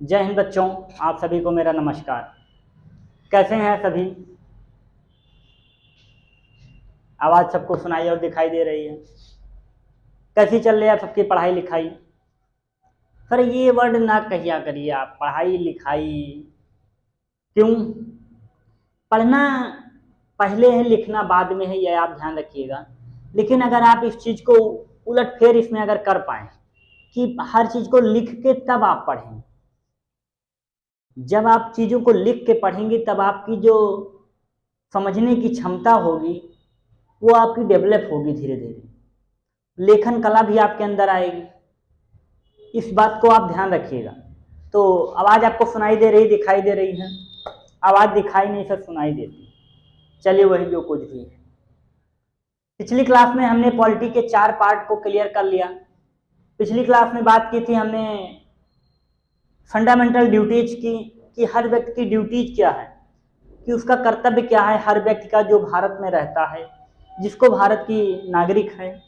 जय हिंद बच्चों, आप सभी को मेरा नमस्कार। कैसे हैं सभी? आवाज़ सबको सुनाई और दिखाई दे रही है? कैसी चल रही है सबकी पढ़ाई लिखाई? सर ये वर्ड ना कहिया करिए आप, पढ़ाई लिखाई। क्यों? पढ़ना पहले है, लिखना बाद में है, यह आप ध्यान रखिएगा। लेकिन अगर आप इस चीज़ को उलट फेर इसमें अगर कर पाएँ कि हर चीज़ को लिख के तब आप पढ़ें, जब आप चीज़ों को लिख के पढ़ेंगे तब आपकी जो समझने की क्षमता होगी वो आपकी डेवलप होगी धीरे धीरे, लेखन कला भी आपके अंदर आएगी। इस बात को आप ध्यान रखिएगा। तो आवाज़ आपको सुनाई दे रही, दिखाई दे रही है? आवाज़ दिखाई नहीं सर, सुनाई देती। चलिए वही जो कुछ भी है। पिछली क्लास में हमने पॉलिटी के 4 पार्ट को क्लियर कर लिया। पिछली क्लास में बात की थी हमने फंडामेंटल ड्यूटीज की, कि हर व्यक्ति की ड्यूटीज क्या है, कि उसका कर्तव्य क्या है, हर व्यक्ति का जो भारत में रहता है, जिसको भारत की नागरिक है,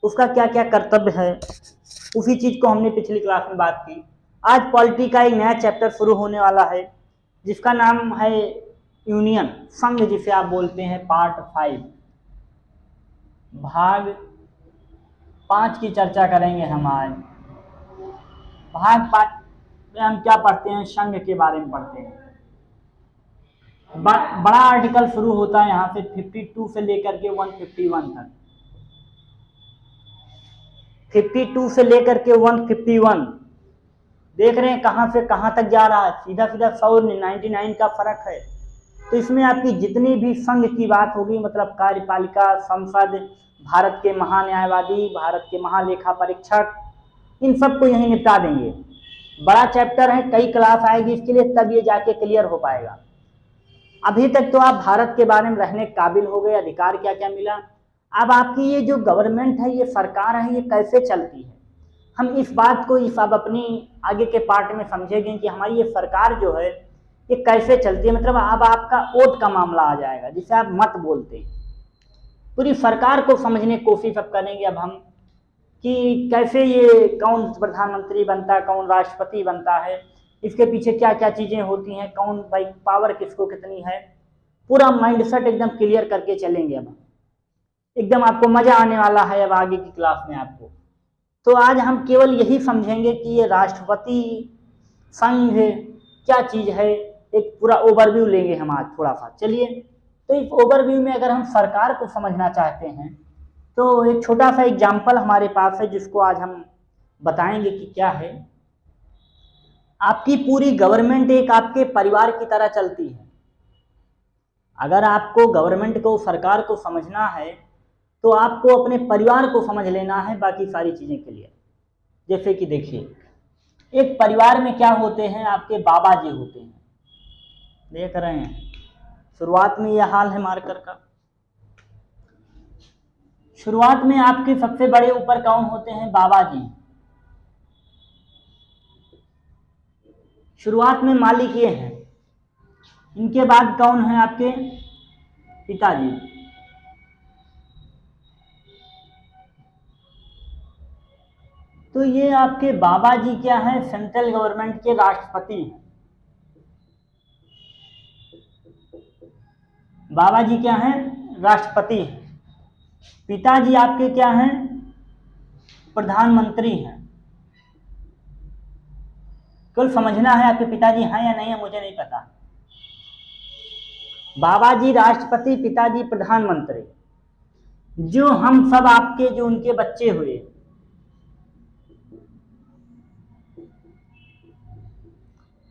उसका क्या क्या कर्तव्य है। उसी चीज़ को हमने पिछली क्लास में बात की। आज पॉलिटी का एक नया चैप्टर शुरू होने वाला है जिसका नाम है यूनियन, संघ जिसे आप बोलते हैं। पार्ट 5 भाग 5 की चर्चा करेंगे हम आज। भाग 5 में हम क्या पढ़ते हैं? संघ के बारे में पढ़ते हैं। बड़ा आर्टिकल शुरू होता है यहाँ से 52 से लेकर के 151 तक। 52 से लेकर के 151 देख रहे हैं कहाँ से कहाँ तक जा रहा है। सीधा सीधा 199 का फर्क है। तो इसमें आपकी जितनी भी संघ की बात होगी, मतलब कार्यपालिका, संसद, भारत के महान्यायवादी, भारत के महालेखा परीक्षक, इन सबको यही निपटा देंगे। बड़ा चैप्टर है, कई क्लास आएगी इसके लिए, तब ये जाके क्लियर हो पाएगा। अभी तक तो आप भारत के बारे में रहने काबिल हो गए, अधिकार क्या क्या मिला। अब आपकी ये जो गवर्नमेंट है, ये सरकार है, ये कैसे चलती है, हम इस बात को इस अब अपनी आगे के पार्ट में समझेंगे कि हमारी ये सरकार जो है ये कैसे चलती है। मतलब अब आपका वोट का मामला आ जाएगा, जिसे आप मत बोलते हैं। पूरी सरकार को समझने की कोशिश अब करेंगे अब हम, कि कैसे ये कौन प्रधानमंत्री बनता है, कौन राष्ट्रपति बनता है, इसके पीछे क्या क्या चीज़ें होती हैं, कौन भाई पावर किसको कितनी है। पूरा माइंडसेट एकदम क्लियर करके चलेंगे अब। एकदम आपको मज़ा आने वाला है अब आगे की क्लास में आपको। तो आज हम केवल यही समझेंगे कि ये राष्ट्रपति संघ क्या चीज़ है, एक पूरा ओवरव्यू लेंगे हम आज थोड़ा सा। चलिए, तो इस ओवरव्यू में अगर हम सरकार को समझना चाहते हैं तो एक छोटा सा एग्जाम्पल हमारे पास है जिसको आज हम बताएंगे कि क्या है। आपकी पूरी गवर्नमेंट एक आपके परिवार की तरह चलती है। अगर आपको गवर्नमेंट को, सरकार को समझना है तो आपको अपने परिवार को समझ लेना है, बाकी सारी चीज़ें के लिए। जैसे कि देखिए, एक परिवार में क्या होते हैं, आपके बाबा जी होते हैं। देख रहे हैं शुरुआत में यह हाल है मार्कर का। शुरुआत में आपके सबसे बड़े ऊपर कौन होते हैं? बाबा जी। शुरुआत में मालिक ये हैं। इनके बाद कौन है? आपके पिताजी। तो ये आपके बाबा जी क्या है? सेंट्रल गवर्नमेंट के राष्ट्रपति हैं। बाबा जी क्या हैं? राष्ट्रपति हैं। पिताजी आपके क्या हैं? प्रधानमंत्री हैं। केवल समझना है आपके पिताजी हैं या नहीं है मुझे नहीं पता। बाबा जी राष्ट्रपति, पिताजी प्रधानमंत्री। जो हम सब आपके, जो उनके बच्चे हुए,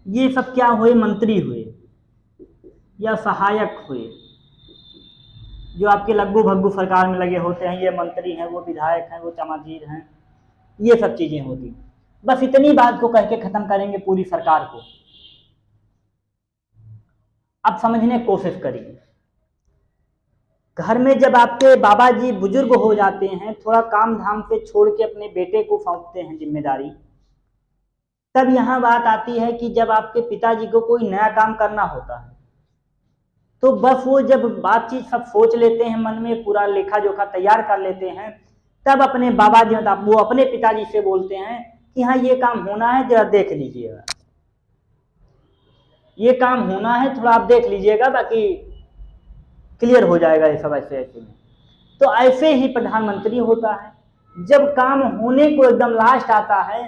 ये सब क्या हुए? मंत्री हुए या सहायक हुए। जो आपके लग्गू भग्गू सरकार में लगे होते हैं, ये मंत्री हैं, वो विधायक हैं, वो चमाजीर हैं, ये सब चीजें होती। बस इतनी बात को कह के खत्म करेंगे पूरी सरकार को। अब समझने की कोशिश करिए। घर में जब आपके बाबा जी बुजुर्ग हो जाते हैं, थोड़ा काम धाम से छोड़ के अपने बेटे को सौंपते हैं जिम्मेदारी, तब यहाँ बात आती है कि जब आपके पिताजी को कोई नया काम करना होता है तो बस वो जब बातचीत सब सोच लेते हैं, मन में पूरा लेखा जोखा तैयार कर लेते हैं, तब अपने बाबा जी, वो अपने पिताजी से बोलते हैं कि हाँ ये काम होना है, जरा देख लीजिएगा। ये काम होना है, थोड़ा आप देख लीजिएगा, बाकी क्लियर हो जाएगा ये सब ऐसे ऐसे में। तो ऐसे ही प्रधानमंत्री होता है, जब काम होने को एकदम लास्ट आता है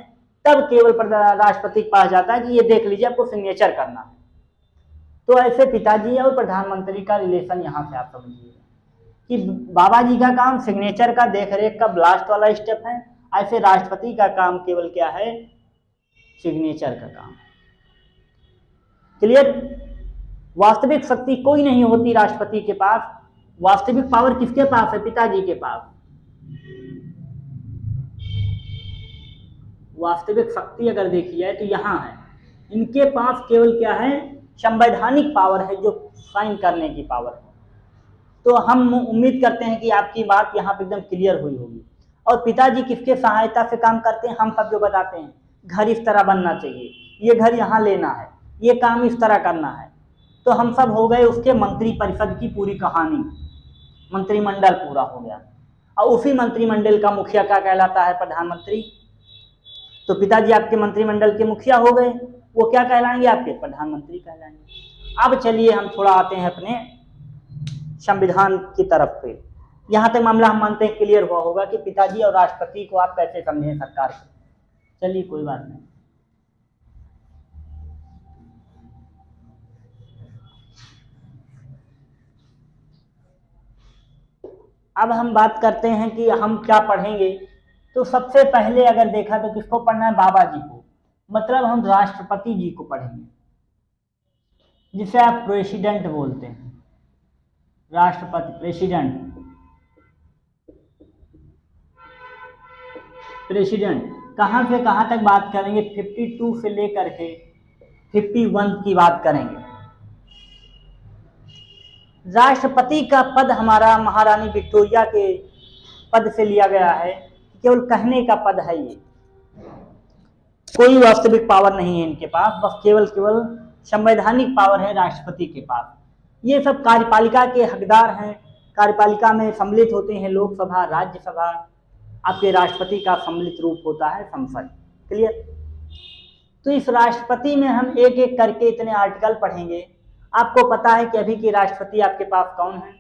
तब केवल राष्ट्रपति के पास जाता है कि ये देख लीजिए आपको सिग्नेचर करना है। तो ऐसे पिताजी और प्रधानमंत्री का रिलेशन यहाँ से आप समझिएगा कि बाबा जी का काम सिग्नेचर का देख रेख का लास्ट वाला स्टेप है, ऐसे राष्ट्रपति का काम केवल क्या है, सिग्नेचर का काम। क्लियर? वास्तविक शक्ति कोई नहीं होती राष्ट्रपति के पास, वास्तविक पावर किसके पास है, पिताजी के पास। वास्तविक शक्ति अगर देखी जाए तो यहाँ है, इनके पास केवल क्या है, संवैधानिक पावर है, जो साइन करने की पावर है। तो हम उम्मीद करते हैं कि आपकी बात यहाँ पे एकदम क्लियर हुई होगी। और पिताजी किसके सहायता से काम करते हैं, हम सब जो बताते हैं, घर इस तरह बनना चाहिए, ये घर यहाँ लेना है, ये काम इस तरह करना है। तो हम सब हो गए उसके मंत्री परिषद की पूरी कहानी, मंत्रिमंडल पूरा हो गया। और उसी मंत्रिमंडल का मुखिया क्या कहलाता है, प्रधानमंत्री। तो पिताजी आपके मंत्रिमंडल के मुखिया हो गए, वो क्या कहलाएंगे, आपके प्रधानमंत्री कहलाएंगे। अब चलिए हम थोड़ा आते हैं अपने संविधान की तरफ पे। यहाँ तक मामला हम मानते हैं क्लियर हुआ होगा कि पिताजी और राष्ट्रपति को आप कैसे समझें सरकार को। चलिए कोई बात नहीं। अब हम बात करते हैं कि हम क्या पढ़ेंगे। तो सबसे पहले अगर देखा तो किसको पढ़ना है, बाबा जी को, मतलब हम राष्ट्रपति जी को पढ़ेंगे, जिसे आप प्रेसिडेंट बोलते हैं, राष्ट्रपति, प्रेसिडेंट। प्रेसिडेंट कहाँ से कहाँ तक बात करेंगे, 52 से लेकर के 51 की बात करेंगे। राष्ट्रपति का पद हमारा महारानी विक्टोरिया के पद से लिया गया है, केवल कहने का पद है, ये कोई वास्तविक पावर नहीं है इनके पास, बस केवल संवैधानिक पावर है राष्ट्रपति के पास। ये सब कार्यपालिका के हकदार हैं, कार्यपालिका में सम्मिलित होते हैं लोकसभा, राज्यसभा, आपके राष्ट्रपति का सम्मिलित रूप होता है संसद। क्लियर? तो इस राष्ट्रपति में हम एक एक करके इतने आर्टिकल पढ़ेंगे। आपको पता है कि अभी के राष्ट्रपति आपके पास कौन है,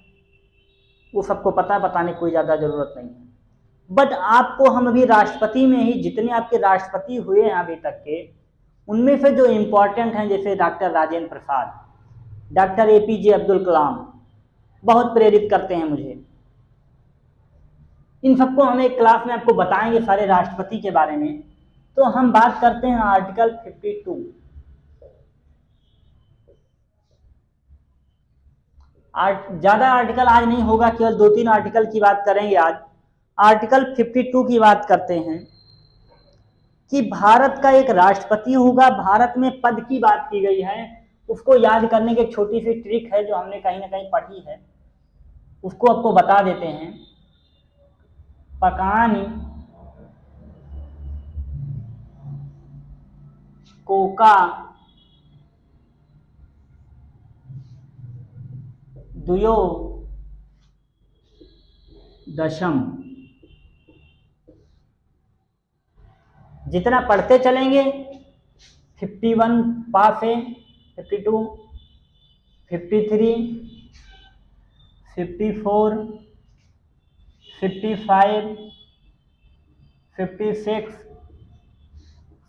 वो सबको पता है, बताने की कोई ज़्यादा ज़रूरत नहीं है। बट आपको हम अभी राष्ट्रपति में ही जितने आपके राष्ट्रपति हुए हैं अभी तक के, उनमें से जो इम्पोर्टेंट हैं, जैसे doctor Rajendra Prasad, doctor APJ Abdul Kalam, बहुत प्रेरित करते हैं मुझे। इन सबको हम एक क्लास में आपको बताएंगे सारे राष्ट्रपति के बारे में। तो हम बात करते हैं आर्टिकल 52। ज़्यादा आर्टिकल आज नहीं होगा, केवल 2-3 आर्टिकल की बात करेंगे आज। आर्टिकल 52 की बात करते हैं कि भारत का एक राष्ट्रपति होगा। भारत में पद की बात की गई है, उसको याद करने की एक छोटी सी ट्रिक है जो हमने कहीं ना कहीं पढ़ी है, उसको आपको बता देते हैं। पकानी कोका दुयो दशम। जितना पढ़ते चलेंगे 51 पास है, 52, 53, 54, 55, 56,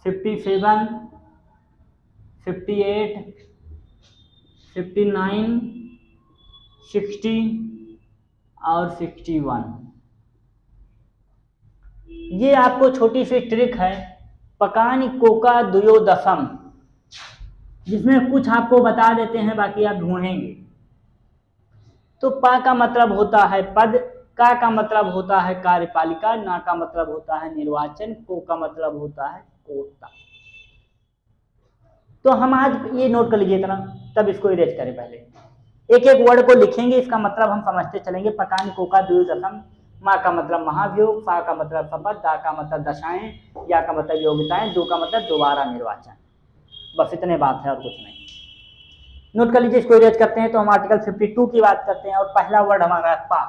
57, 58, 59, 60 और 61। ये आपको छोटी सी ट्रिक है, पकानी कोका दुयो दशम, जिसमें कुछ आपको बता देते हैं, बाकी आप ढूंढेंगे। तो पा का मतलब होता है पद, का का मतलब होता है कार्यपालिका, ना का मतलब होता है निर्वाचन, को का मतलब होता है कोटा। तो हम आज ये नोट कर लीजिए इतना, तब इसको इरेज करें। पहले एक एक वर्ड को लिखेंगे, इसका मतलब हम समझते चलेंगे। पकानी कोका दुयो दशम, माँ का मतलब महाभियोग, सा का मतलब शपथ, दा का मतलब दशाएं, या का मतलब योग्यताएं, दो का मतलब दोबारा निर्वाचन। बस इतने बात है और कुछ नहीं। नोट कर लीजिए, इसको इरेज करते हैं। तो हम आर्टिकल 52 की बात करते हैं और पहला वर्ड हमारा है पा।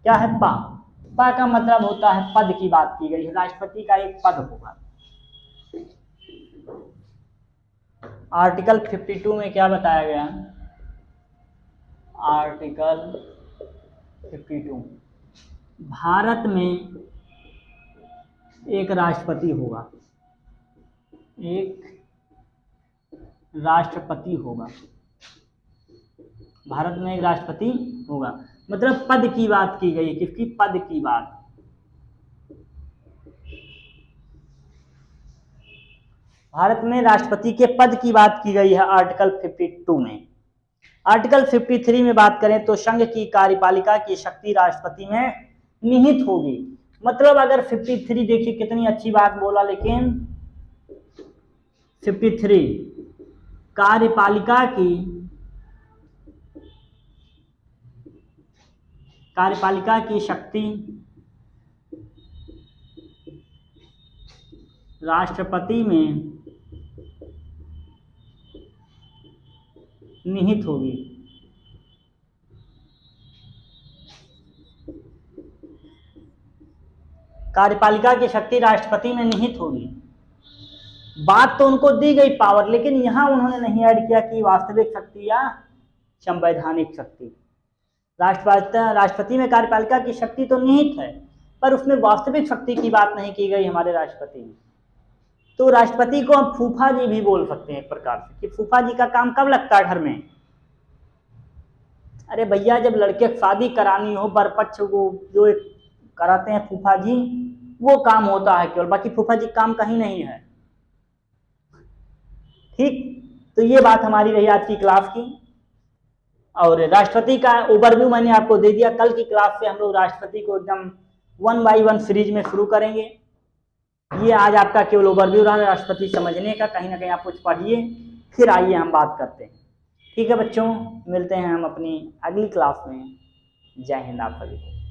क्या है पा? पा का मतलब होता है पद की बात की गई है, राष्ट्रपति का एक पद होगा। आर्टिकल 52 में क्या बताया गया? आर्टिकल 52, भारत में एक राष्ट्रपति होगा, एक राष्ट्रपति होगा, भारत में एक राष्ट्रपति होगा। मतलब पद की बात की गई है, किसकी? पद की बात। भारत में राष्ट्रपति के पद की बात की गई है आर्टिकल 52 में। आर्टिकल 53 में बात करें तो संघ की कार्यपालिका की शक्ति राष्ट्रपति में निहित होगी। मतलब अगर 53, देखिए कितनी अच्छी बात बोला, लेकिन 53 कार्यपालिका की शक्ति राष्ट्रपति में निहित होगी। कार्यपालिका की शक्ति राष्ट्रपति में निहित होगी। बात तो उनको दी गई पावर, लेकिन यहां उन्होंने नहीं ऐड किया कि वास्तविक शक्ति या संवैधानिक शक्ति। राष्ट्रपति में कार्यपालिका की शक्ति तो निहित है, पर उसमें वास्तविक शक्ति की बात नहीं की गई हमारे राष्ट्रपति में। तो राष्ट्रपति को हम फूफा जी भी बोल सकते हैं एक प्रकार से, कि फूफा जी का काम कब लगता है घर में? अरे भैया, जब लड़के की शादी करानी हो, बरपक्ष को जो कराते हैं फूफा जी, वो काम होता है केवल, बाकी फूफा जी काम कहीं नहीं है। ठीक, तो ये बात हमारी रही आज की क्लास की। और राष्ट्रपति का ओवरव्यू मैंने आपको दे दिया। कल की क्लास से हम लोग राष्ट्रपति को एकदम 1 बाय 1 सीरीज में शुरू करेंगे। ये आज आपका केवल ओवरव्यू रहा राष्ट्रपति समझने का। कहीं ना कहीं आप कुछ पढ़िए, फिर आइए हम बात करते हैं। ठीक है बच्चों, मिलते हैं हम अपनी अगली क्लास में। जय हिंद आप सभी को।